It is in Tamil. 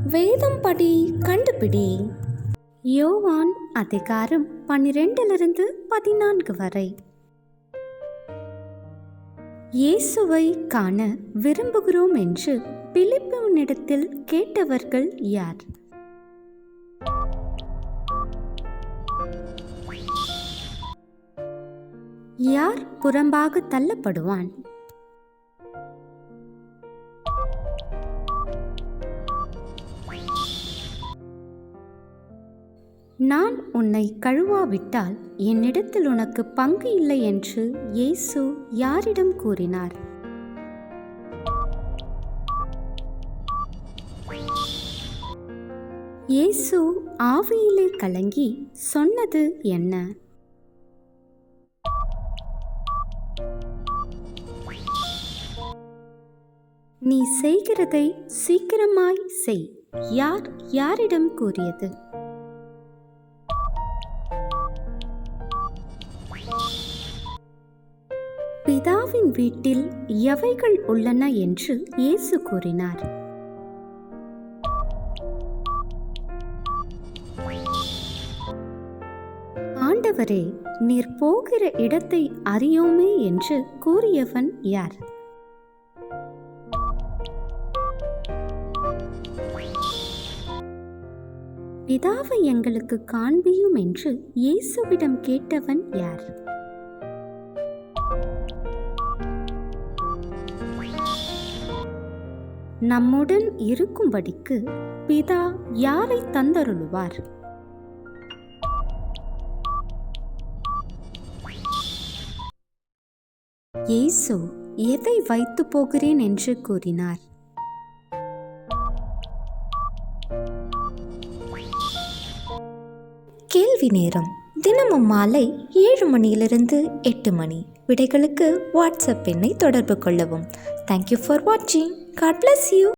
வேதம் படி கண்டுபிடி. யோவான் அதிகாரம் 12-14 வரை. இயேசுவை காண விரும்புகிறோம் என்று பிலிப்புவினிடத்தில் கேட்டவர்கள் யார்? யார் புறம்பாக தள்ளப்படுவான்? நான் உன்னை கழுவாவிட்டால் என்னிடத்தில் உனக்கு பங்கு இல்லை என்று இயேசு யாரிடம் கூறினார்? இயேசு ஆவியிலே கலங்கி சொன்னது என்ன? நீ செய்கிறதை சீக்கிரமாய் செய் யார் யாரிடம் கூறியது? பிதாவின் வீட்டில் எவைகள் உள்ளன என்று இயேசு கூறினார்? ஆண்டவரே, நீர் போகிற இடத்தை அறியோமே என்று கூறியவன் யார்? பிதாவை எங்களுக்கு காண்பியும் என்று இயேசுவிடம் கேட்டவன் யார்? நம்முடன் இருக்கும்படிக்கு பிதா யாரை தந்தருளுவார்? இயேசு எதை வைத்து போகிறேன் என்று கூறினார்? கேள்வி நேரம். தினமும் மாலை 7 மணியிலிருந்து 8 மணி. விடைகளுக்கு வாட்ஸ்அப் எண்ணை தொடர்பு கொள்ளவும். Thank you for watching. God bless you.